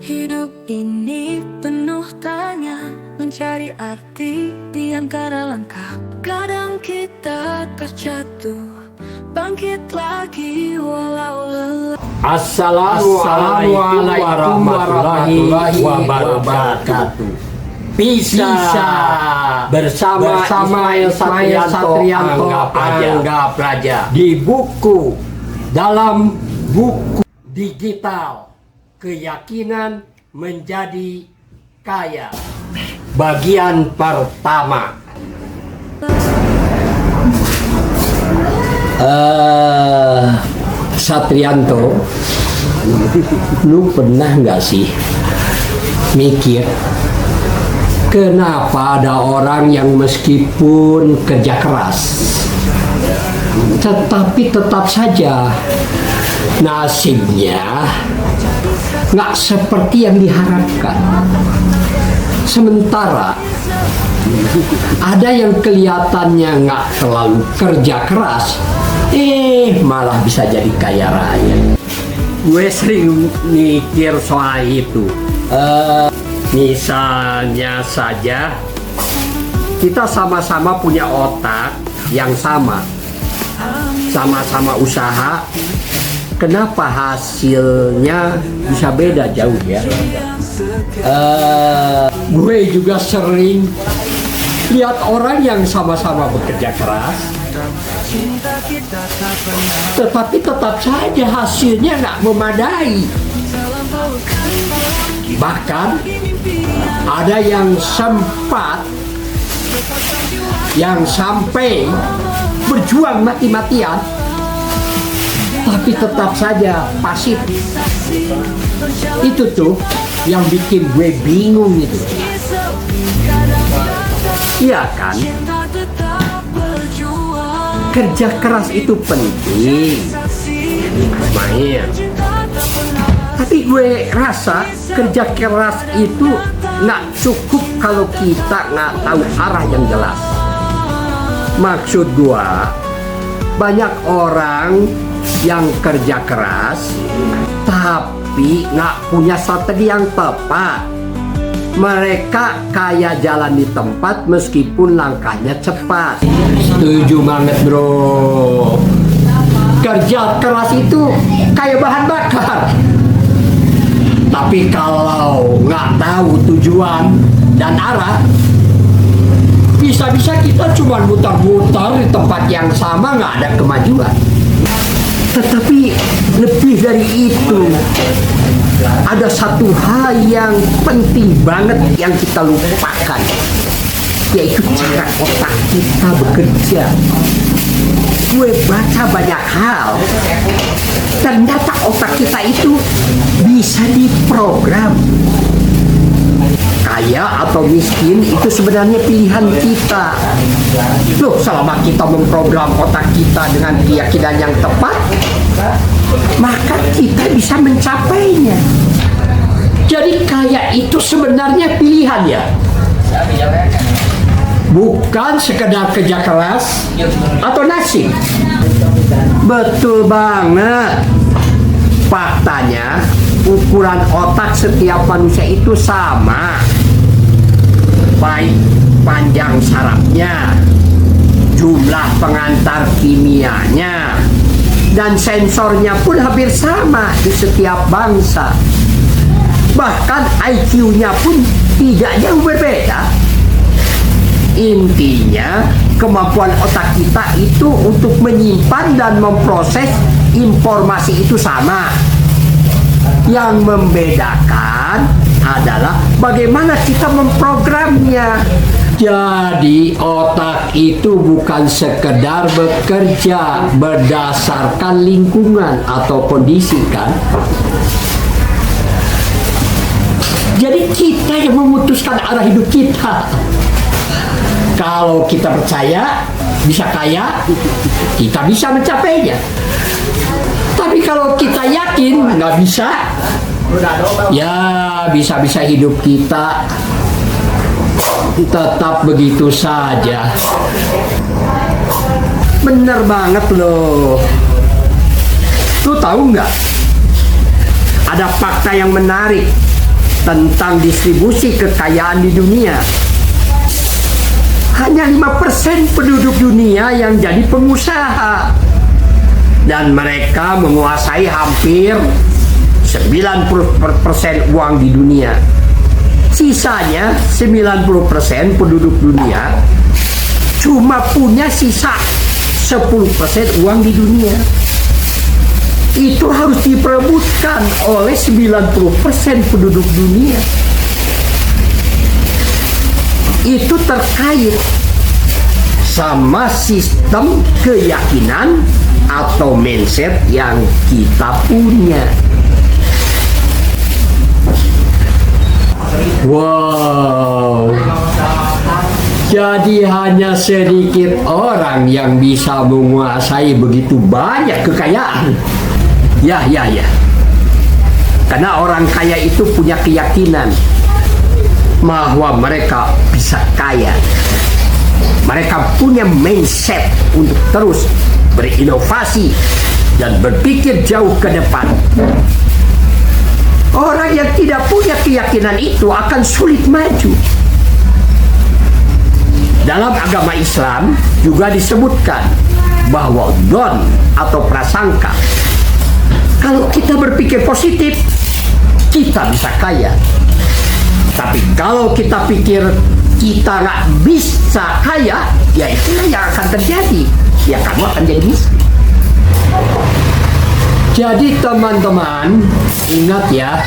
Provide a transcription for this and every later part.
Hidup ini penuh tanya, mencari arti di antara langkah. Kadang kita terjatuh, bangkit lagi walau lelah. Assalamualaikum warahmatullahi wabarakatuh. Bisa bersama Ismail Satrianto Anggap Raja di buku dalam buku digital Keyakinan Menjadi Kaya bagian pertama. Satrianto, lu pernah nggak sih mikir kenapa ada orang yang meskipun kerja keras tetapi tetap saja nasibnya nggak seperti yang diharapkan? Sementara ada yang kelihatannya nggak terlalu kerja keras, malah bisa jadi kaya raya. Gue sering mikir soal itu. Misalnya saja kita sama-sama punya otak yang sama-sama usaha, kenapa hasilnya bisa beda jauh ya? Gue juga sering lihat orang yang sama-sama bekerja keras, tetapi tetap saja hasilnya nggak memadai. Bahkan ada yang sampai berjuang mati-matian, tapi tetap saja pasif. Itu tuh yang bikin gue bingung itu. Iya kan? Kerja keras itu penting, Ismail. Tapi gue rasa kerja keras itu nggak cukup kalau kita nggak tahu arah yang jelas. Maksud gue, banyak orang yang kerja keras tapi nggak punya strategi yang tepat. Mereka kayak jalan di tempat meskipun langkahnya cepat. Setuju banget bro. Kerja keras itu kayak bahan bakar, tapi kalau nggak tahu tujuan dan arah, bisa-bisa kita cuma muter-muter di tempat yang sama, nggak ada kemajuan. Tetapi lebih dari itu, ada satu hal yang penting banget yang kita lupakan, yaitu cara otak kita bekerja. Gue baca banyak hal, ternyata otak kita itu bisa diprogram. Kaya atau miskin itu sebenarnya pilihan kita. Loh, selama kita memprogram otak kita dengan keyakinan yang tepat, maka kita bisa mencapainya. Jadi kaya itu sebenarnya pilihan ya, bukan sekedar kerja keras atau nasib. Betul banget. Faktanya ukuran otak setiap manusia itu sama, baik panjang sarafnya, jumlah pengantar kimianya, dan sensornya pun hampir sama di setiap bangsa. Bahkan IQ-nya pun tidak jauh berbeda. Intinya, kemampuan otak kita itu untuk menyimpan dan memproses informasi itu sama. Yang membedakan adalah bagaimana kita memprogramnya. Jadi otak itu bukan sekedar bekerja berdasarkan lingkungan atau kondisi kan. Jadi kita yang memutuskan arah hidup kita. Kalau kita percaya bisa kaya, kita bisa mencapainya. Tapi kalau kita yakin nggak bisa, ya bisa-bisa hidup kita tetap begitu saja. Bener banget loh. Lu tahu nggak? Ada fakta yang menarik tentang distribusi kekayaan di dunia. Hanya 5% penduduk dunia yang jadi pengusaha. Dan mereka menguasai hampir 90% uang di dunia. Sisanya 90% penduduk dunia cuma punya sisa 10% uang di dunia. Itu harus diperebutkan oleh 90% penduduk dunia. Itu terkait sama sistem keyakinan atau mindset yang kita punya. Wow. Jadi hanya sedikit orang yang bisa menguasai begitu banyak kekayaan. Ya. Karena orang kaya itu punya keyakinan bahwa mereka bisa kaya. Mereka punya mindset untuk terus berinovasi dan berpikir jauh ke depan. Orang yang tidak punya keyakinan itu akan sulit maju. Dalam agama Islam juga disebutkan bahwa don atau prasangka, kalau kita berpikir positif, kita bisa kaya. Tapi kalau kita pikir kita nggak bisa kaya, ya itulah yang akan terjadi. Ya kamu akan jadi miskin. Jadi teman-teman, ingat ya,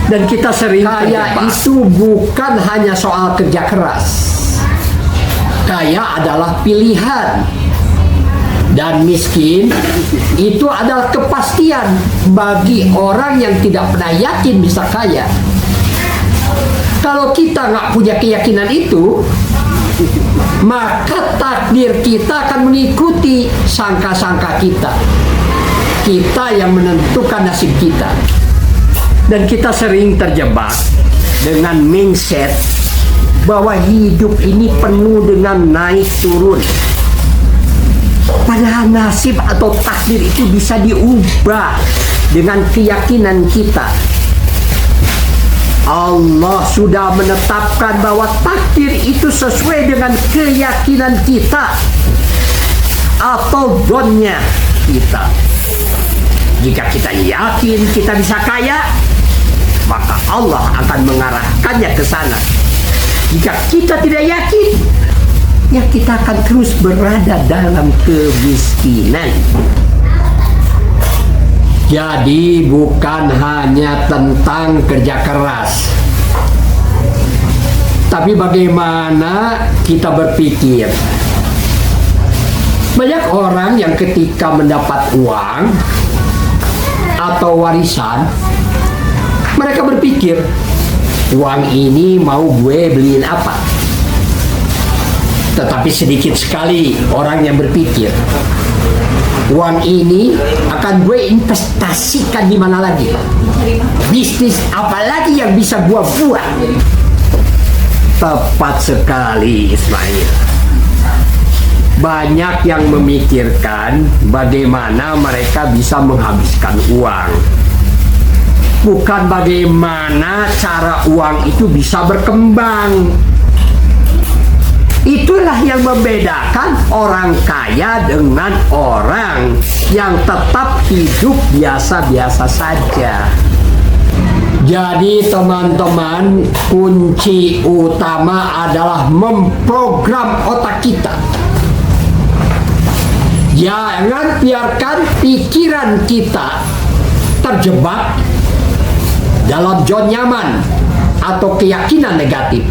dan kita sering kaya itu bukan hanya soal kerja keras. Kaya adalah pilihan. Dan miskin itu adalah kepastian bagi orang yang tidak pernah yakin bisa kaya. Kalau kita nggak punya keyakinan itu, maka takdir kita akan mengikuti sangka-sangka kita. Kita yang menentukan nasib kita. Dan kita sering terjebak dengan mindset bahwa hidup ini penuh dengan naik turun. Padahal nasib atau takdir itu bisa diubah dengan keyakinan kita. Allah sudah menetapkan bahwa takdir itu sesuai dengan keyakinan kita atau donnya kita. Jika kita yakin kita bisa kaya, maka Allah akan mengarahkannya ke sana. Jika kita tidak yakin, ya kita akan terus berada dalam kemiskinan. Jadi bukan hanya tentang kerja keras, tapi bagaimana kita berpikir. Banyak orang yang ketika mendapat uang atau warisan, mereka berpikir, uang ini mau gue beliin apa? Tetapi sedikit sekali orang yang berpikir, uang ini akan gue investasikan di mana lagi? Bisnis apa lagi yang bisa gue buat? Tepat sekali, Ismail. Banyak yang memikirkan bagaimana mereka bisa menghabiskan uang, bukan bagaimana cara uang itu bisa berkembang. Itulah yang membedakan orang kaya dengan orang yang tetap hidup biasa-biasa saja. Jadi teman-teman, kunci utama adalah memprogram otak kita. Jangan biarkan pikiran kita terjebak dalam zona nyaman atau keyakinan negatif.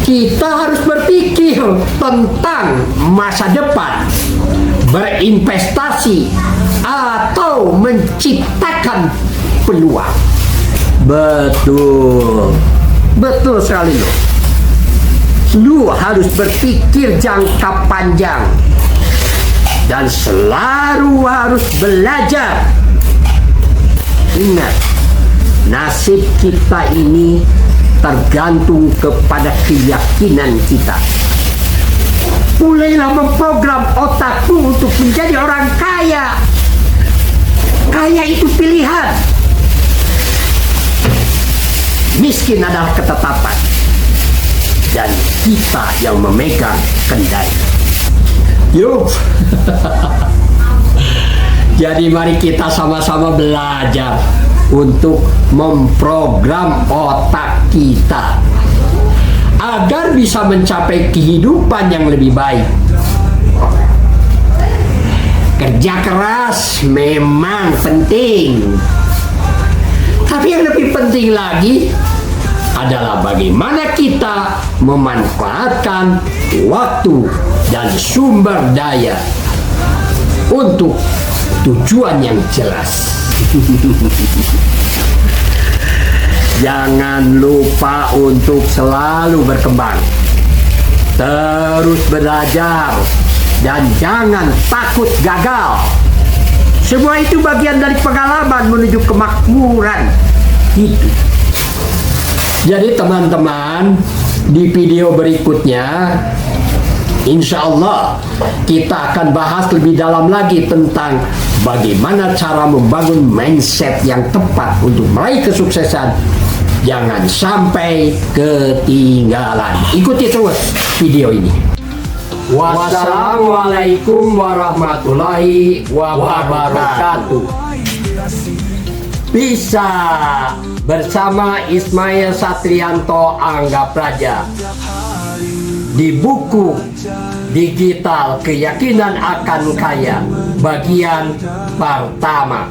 Kita harus berpikir tentang masa depan, berinvestasi, atau menciptakan peluang. Betul sekali loh. Lu harus berpikir jangka panjang dan selalu harus belajar. Ingat, nasib kita ini tergantung kepada keyakinan kita. mulailah memprogram otakmu untuk menjadi orang kaya. Kaya itu pilihan. Miskin adalah ketetapan. Dan kita yang memegang kendali. Yuk. Jadi mari kita sama-sama belajar untuk memprogram otak kita agar bisa mencapai kehidupan yang lebih baik. Kerja keras memang penting, tapi yang lebih penting lagi adalah bagaimana kita memanfaatkan waktu dan sumber daya untuk tujuan yang jelas. Jangan lupa untuk selalu berkembang, terus belajar, dan jangan takut gagal. Semua itu bagian dari pengalaman menuju kemakmuran hidup. Jadi teman-teman, di video berikutnya insya Allah kita akan bahas lebih dalam lagi tentang bagaimana cara membangun mindset yang tepat untuk meraih kesuksesan. Jangan sampai ketinggalan. Ikuti terus video ini. Wassalamualaikum warahmatullahi wabarakatuh. Bisa bersama Ismail Satrianto Angga Praja di buku digital Keyakinan Akan Kaya bagian pertama.